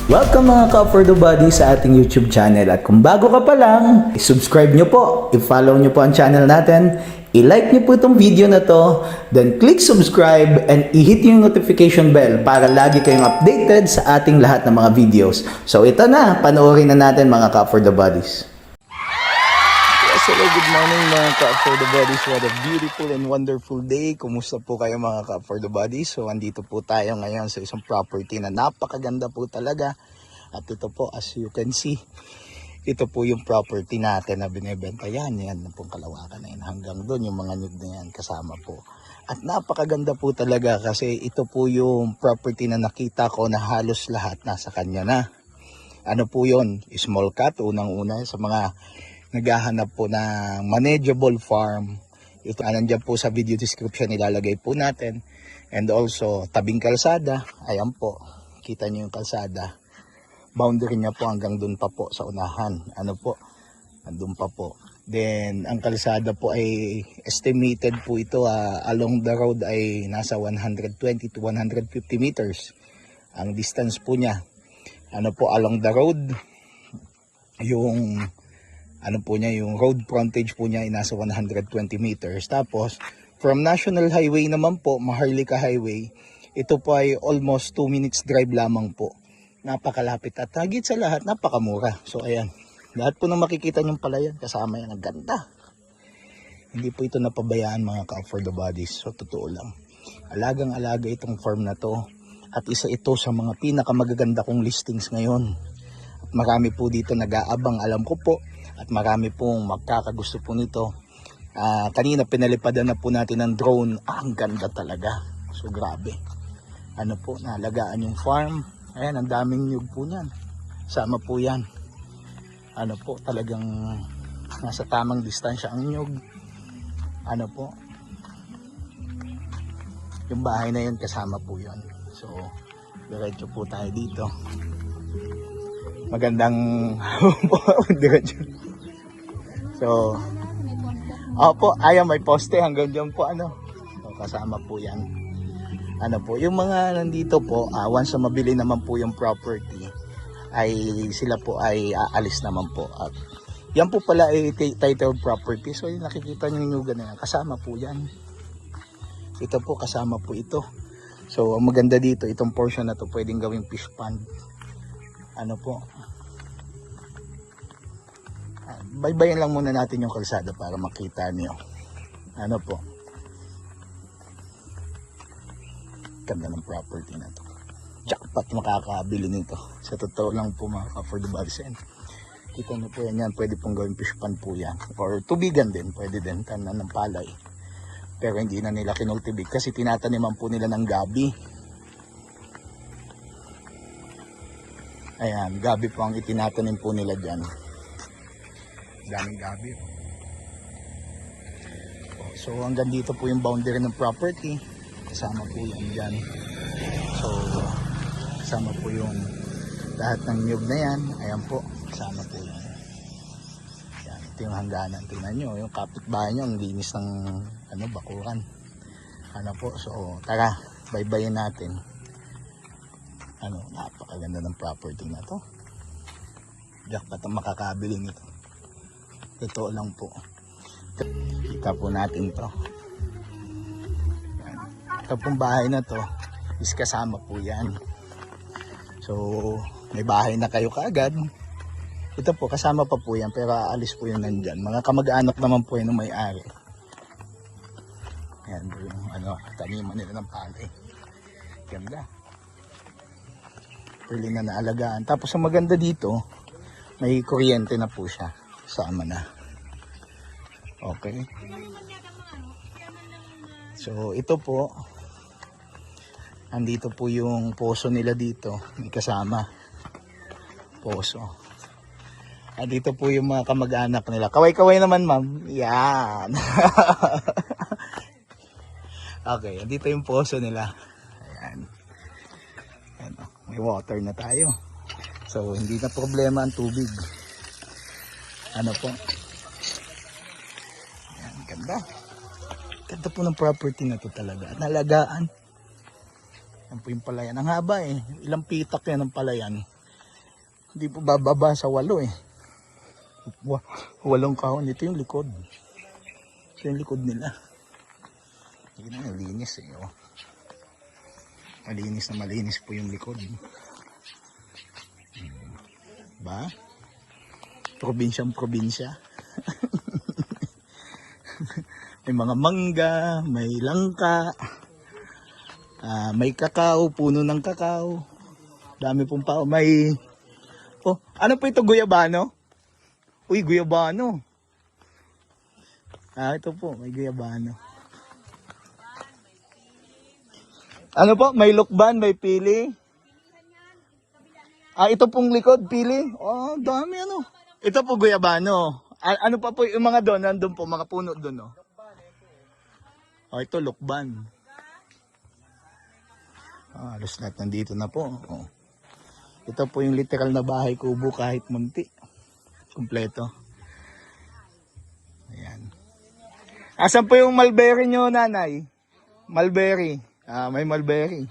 Welcome mga ka-For The Body sa ating YouTube channel. At kung bago ka pa lang, subscribe nyo po, i-follow nyo po ang channel natin, i-like nyo po itong video na to, then click subscribe and i-hit yung notification bell para lagi kayong updated sa ating lahat ng mga videos. So ito na, panoorin na natin mga ka-For The Bodies. Yes, hello, good morning mga ka-For The Bodies. What a beautiful and wonderful day. Kumusta po kayo mga ka-For The Bodies? So andito po tayo ngayon sa isang property na napakaganda po talaga. At ito po, as you can see, ito po yung property natin na binibenta. Yan na pong kalawakan na yan. Hanggang doon yung mga nyug na yan kasama po. At napakaganda po talaga kasi ito po yung property na nakita ko na halos lahat nasa kanya na. Ano po yun? Small cut, unang-una sa mga naghahanap po ng manageable farm. Ito, nandiyan po sa video description, ilalagay po natin. And also, tabing kalsada. Ayan po, kita nyo yung kalsada. Boundary niya po hanggang doon pa po sa unahan. Ano po? Andun pa po. Then, ang kalsada po ay estimated po ito along the road ay nasa 120 to 150 meters. Ang distance po niya. Ano po, along the road, yung ano po niya, yung road frontage po niya ay nasa 120 meters. Tapos, from National Highway naman po, Maharlika Highway, ito po ay almost 2 minutes drive lamang po. Napakalapit at higit sa lahat, napakamura. So ayan, lahat po ng makikita nyong palayan, kasama yan, ang ganda. Hindi po ito napabayaan mga ka-For The Bodies. So totoo lang, alagang-alaga itong farm na to. At isa ito sa mga pinakamagaganda kong listings ngayon. At marami po dito nag-aabang, alam ko po. At marami pong magkakagusto po nito. Kanina pinalipadan na po natin ng drone. Ang ganda talaga. So grabe. Ano po, nalagaan yung farm. Ayan, ang daming nyug po niyan. Sama po yan. Ano po, talagang nasa tamang distansya ang nyug. Ano po, yung bahay na yun kasama po yun. So, diretso po tayo dito. Magandang diretso. So, opo, ayan, may poste hanggang dyan po, ano. So, kasama po yan. Ano po, yung mga nandito po, once na mabili naman po yung property, ay sila po ay aalis naman po. At yan po pala ay titled property. So yung nakikita nyo yung ganyan, kasama po yan. Ito po, kasama po ito. So ang maganda dito, itong portion na to pwedeng gawing fish pond. Ano po, baybayin lang muna natin yung kalsada para makita nyo. Ano po, ganda ng property na to. Jackpot makakabili nito. Sa totoo lang po mga ka-For The Bodies. Kita nyo po yan, pwede pong gawing fish pond po yan. Or tubigan din, pwede din, tanan ng palay. Pero hindi na nila kinultivate kasi tinataniman po nila ng gabi. Ayan, gabi po ang itinatanim po nila dyan. Daming gabi. So hanggang dito po yung boundary ng property. Kasama po yan dyan. So kasama po yung lahat ng nyug na yan. Ayan po, kasama po yan. Yan, ito yung hangganan. Tingnan nyo, yung kapitbahay nyo, ang linis ng bakuran. Ano po, so tara, baybayin natin. Napakaganda ng property na to. Jackpot ang makakabili nito. Totoo lang po. Kita po natin to. Ito pong bahay na to is kasama po yan. So may bahay na kayo kaagad. Ito po kasama pa po yan, pero aalis po yun nandyan. Mga kamag-anak naman po yun ng may-ari. Yan po yung taniman nila ng palay. Ganda. Pwede na naalagaan. Tapos ang maganda dito, may kuryente na po siya. Sama na. Okay. So ito po, andito po yung poso nila dito, may kasama poso. Andito po yung mga kamag-anak nila. Kaway-kaway naman ma'am. Yan. Okay, andito yung poso nila. Ayan. Ayan, may water na tayo. So hindi na problema ang tubig. Ano po. Ayan, ganda. Ganda po ng property na to talaga. Nalagaan. Yan po yung palayan. Ang haba eh. Ilang pitak yan ng palayan. Hindi po bababa sa 8 eh. 8 kahon. Ito yung likod. Ito yung likod nila. Hindi na, malinis eh. Oh. Malinis na malinis po yung likod. Ba? Probinsyang probinsya. May mga mangga, may langka, may kakao, puno ng kakao. Dami pong pa. May... Oh, ano po ito? Guyabano? Uy, guyabano. Ito po, may guyabano. Ano po? May lukban, may pili. Ito pong likod, pili. Oh, dami ano. Ito po guyabano. Ano pa po yung mga doon? Nandun po, mga puno doon, oh. Ito, lukban. Halos lahat nandito na po. Oh. Ito po yung literal na bahay kubo kahit munti. Kompleto. Ayan. Asan po yung mulberry nyo, nanay? Mulberry. May mulberry.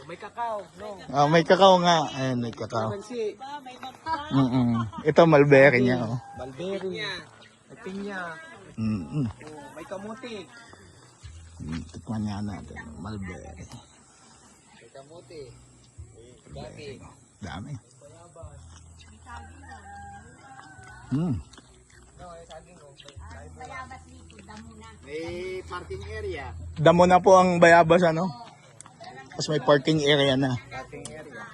May kakao, no? May kakao nga. Ayan, may kakao. Ito, mulberry niya. Oh. Mulberry. May pinya. May kamuti. Tikman nga natin. Mulberry. May kamuti. Dami. Dami. May parking area. Damo na po ang bayabas, ano? Tapos may parking area na. Parking area.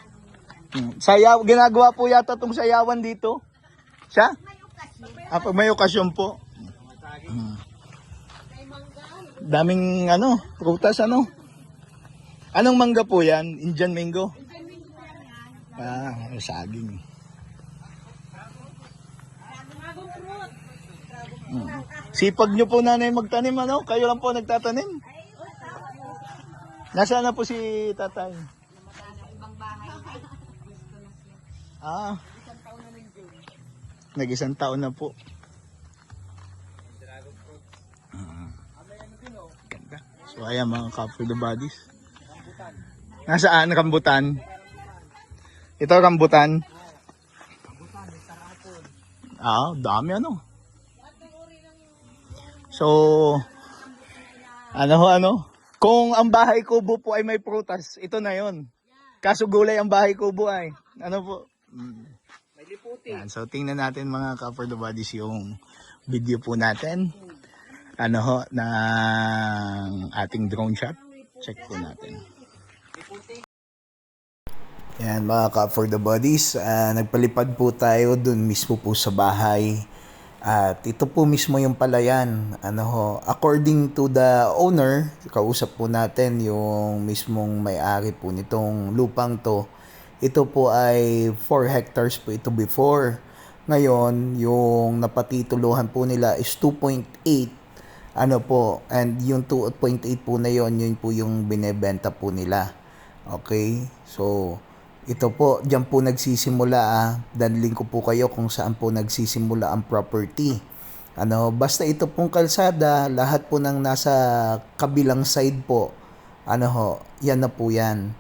Sayaw, ginagawa po yata itong sayawan dito. Siya? Pag may okasyon po. Daming ano, prutas ano. Anong mangga po yan? Indian mango? Saging. Sipag nyo po nanay magtanim ano? Kayo lang po nagtatanim? Nasaan na po si tatay? Nag-isang taon na po. Ganda. So ayan mga Cup for the Buddies. Nasaan? Rambutan? Ito rambutan? Dami ano. So, ano? Kung ang bahay kubo po ay may prutas, ito na yon. Kaso gulay ang bahay kubo ay. Ano po? May liputi. Yan, so tingnan natin mga Cup for the Buddies yung video po natin. Ng ating drone shot. Check po natin. Yan mga Cup for the Buddies, nagpalipad po tayo dun mismo po sa bahay. At ito po mismo yung palayan. According to the owner, kausap po natin yung mismong may-ari po nitong lupang to. Ito po ay 4 hectares po ito before. Ngayon, yung napatituluhan po nila is 2.8. And yung 2.8 po na yun po yung binebenta po nila. Okay? So, ito po, dyan po nagsisimula Danling ko po kayo kung saan po nagsisimula ang property. Basta ito pong kalsada, lahat po ng nasa kabilang side po, yan na po yan.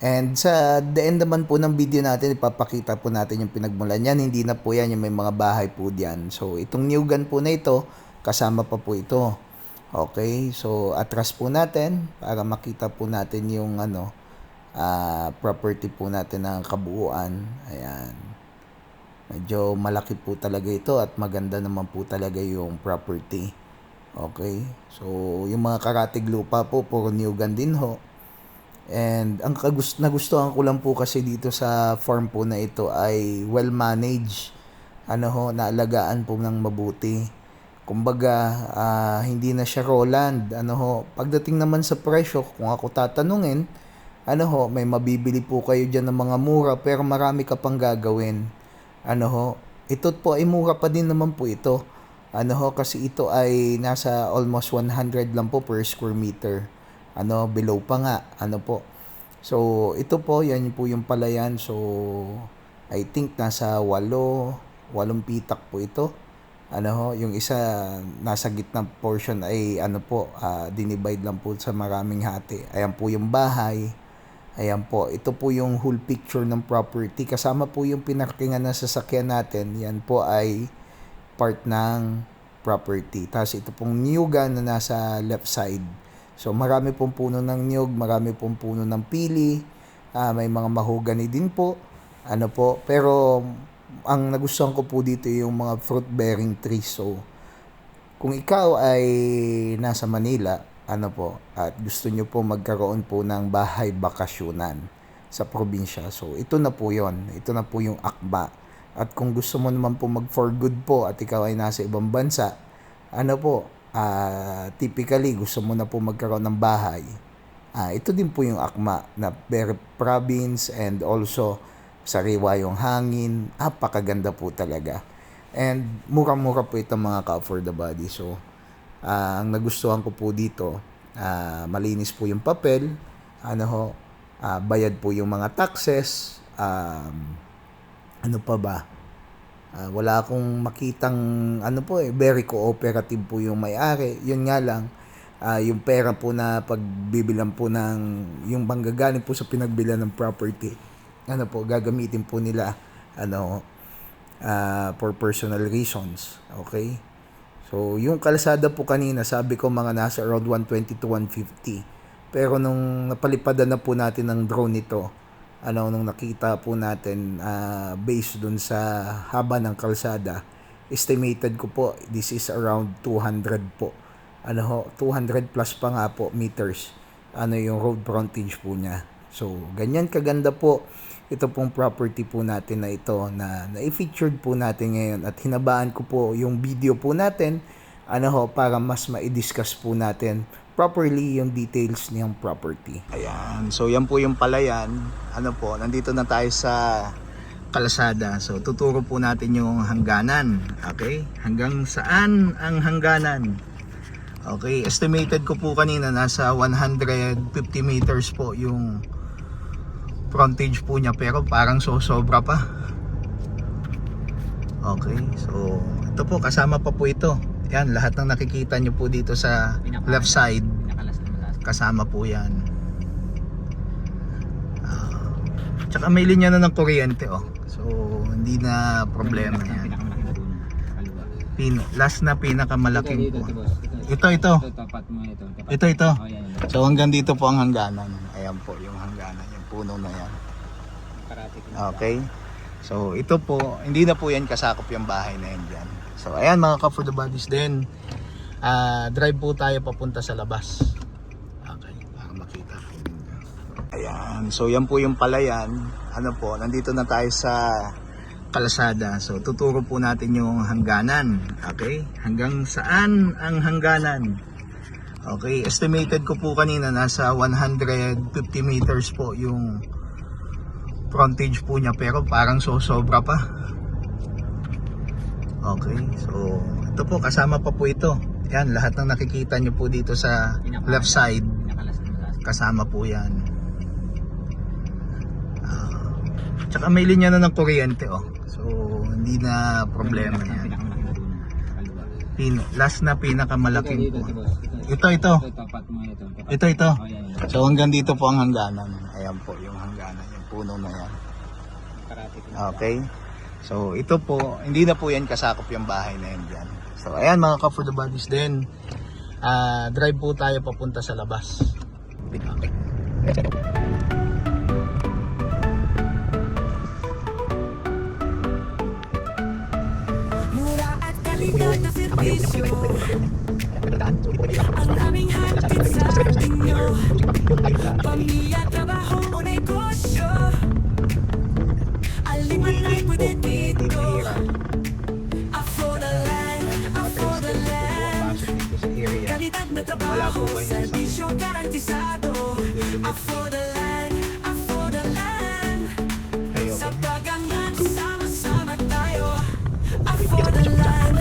And sa the end naman po ng video natin, ipapakita po natin yung pinagmulan yan. Hindi na po yan, yung may mga bahay po diyan. So, itong new gun po na ito, kasama pa po ito. Okay, so atras po natin para makita po natin yung property po natin ng kabuuan. Ayan. Medyo malaki po talaga ito at maganda naman po talaga yung property. Okay. So, yung mga karatig lupa po, puro new gun din ho. And ang nagustuhan ko lang po kasi dito sa farm po na ito ay well managed. Naalagaan po ng mabuti. Kumbaga, hindi na siya Roland. Pagdating naman sa presyo, kung ako tatanungin, may mabibili po kayo dyan ng mga mura pero marami ka pang gagawin. Ito po ay mura pa din naman po ito. Kasi ito ay nasa almost 100 lang po per square meter. Below pa nga. So, ito po, yan po yung palayan. So, I think nasa 8 pitak po ito. Ano ho, yung isa nasa gitnang portion ay ano po, dinivide lang po sa maraming hati. Ayan po yung bahay. Ayan po, ito po yung whole picture ng property. Kasama po yung pinarkingan ng sasakyan natin. Yan po ay part ng property. Tapos ito pong niyugan na nasa left side. So marami pong puno ng niyog, marami pong puno ng pili. May mga mahogany din po. Ano po, pero ang nagustuhan ko po dito yung mga fruit bearing trees. So kung ikaw ay nasa Manila, ano po, at gusto nyo po magkaroon po ng bahay bakasyunan sa probinsya. So, ito na po yon. Ito na po yung akma. At kung gusto mo naman po mag for good po at ikaw ay nasa ibang bansa, ano po, typically gusto mo na po magkaroon ng bahay. Ito din po yung akma na very province and also sariwa yung hangin. Napakaganda po talaga. And murang-mura po ito mga ka-for the body. So, ang nagustuhan ko po dito, malinis po yung papel, ano ho, bayad po yung mga taxes, ano pa ba? Wala akong makitang, ano po very cooperative po yung may-ari. Yun nga lang, yung pera po na pagbibilan po ng, yung manggagaling po sa pinagbilan ng property, ano po, gagamitin po nila, ano, for personal reasons. Okay? So, yung kalsada po kanina, sabi ko mga nasa around 120 to 150. Pero nung napalipadan na po natin ng drone nito, nung nakita po natin based dun sa haba ng kalsada, estimated ko po this is around 200 po. 200 plus pa nga po meters. Yung road frontage po niya. So, ganyan kaganda po ito pong property po natin na ito na i-featured po natin ngayon at hinabaan ko po yung video po natin para mas ma-discuss po natin properly yung details niyang property. Ayan, so yan po yung palayan. Nandito na tayo sa kalsada. So tuturo po natin yung hangganan. Okay? Hanggang saan ang hangganan? Okay, estimated ko po kanina nasa 150 meters po yung frontage po niya, pero parang sobra pa. Okay, so ito po, kasama pa po ito. Yan, lahat ng nakikita nyo po dito sa left side, kasama po yan. Tsaka may linya na ng kuryente, so hindi na problema yan. Last na pinakamalaking po. Ito. So hanggang dito po ang hangganan. Ayan po yung hangganan, yung puno na yan. Okay. So ito po, hindi na po yan kasakop yung bahay na yan dyan. So ayan mga ka for the bodies din. Drive po tayo papunta sa labas. Okay, para makita po. Ayan, so yan po yung palayan. Nandito na tayo sa kalsada. So tuturo po natin yung hangganan. Okay? Hanggang saan ang hangganan? Okay, estimated ko po kanina nasa 150 meters po yung frontage po niya, pero parang sobra pa. Okay, so ito po, kasama pa po ito. Yan, lahat ng nakikita nyo po dito sa left side, kasama po yan. Tsaka may linya na ng kuryente, so hindi na problema yan. Last na pinakamalaking po. Ito. So hanggang dito po ang hangganan. Ayan po yung hangganan, yung puno na yan. Okay. So ito po, hindi na po yan kasakop yung bahay na yan dyan. So ayan mga ka for the bodies din. Drive po tayo papunta sa labas. Mura at kalidad na serbisyo ang aming hatid sa inyo. Pamilya, trabaho o negosyo, aliman ay pwede dito. For the land, for the land. Kalidad na trabaho, serbisyo garantisado. For the land, for the land. Sa pagangat, sama-sama tayo. For the land.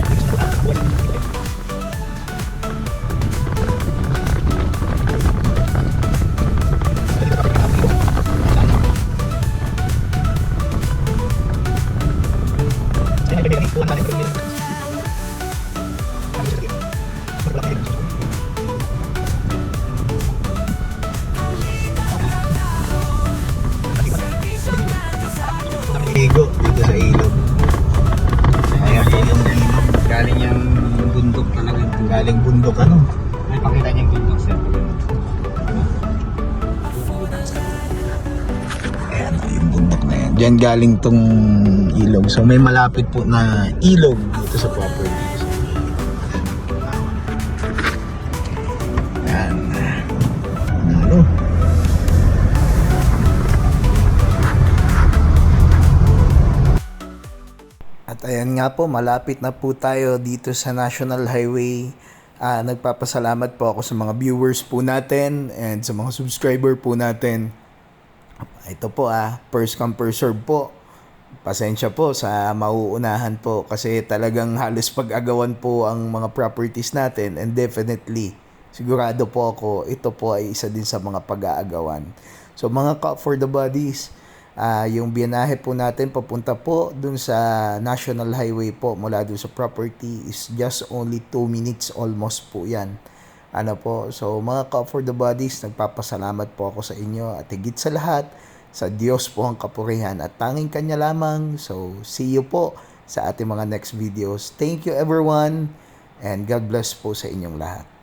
yung bundok ano. May pakita niya yung bundok, sir. Ayan, yung bundok na yan. Diyan galing tong ilog. So may malapit po na ilog dito sa property. Ayan. Ano? At ayan nga po, malapit na po tayo dito sa National Highway. Nagpapasalamat po ako sa mga viewers po natin and sa mga subscriber po natin. Ito po first come first serve po. Pasensya po sa mauunahan po kasi talagang halos pag-agawan po ang mga properties natin and definitely sigurado po ako ito po ay isa din sa mga pag-aagawan. So mga for the bodies, yung biyanahe po natin papunta po dun sa National Highway po mula dun sa property is just only 2 minutes almost po yan. Ano po, so mga for the bodies, nagpapasalamat po ako sa inyo at higit sa lahat, sa Diyos po ang kapurihan at tanging Kanya lamang. So see you po sa ating mga next videos. Thank you everyone and God bless po sa inyong lahat.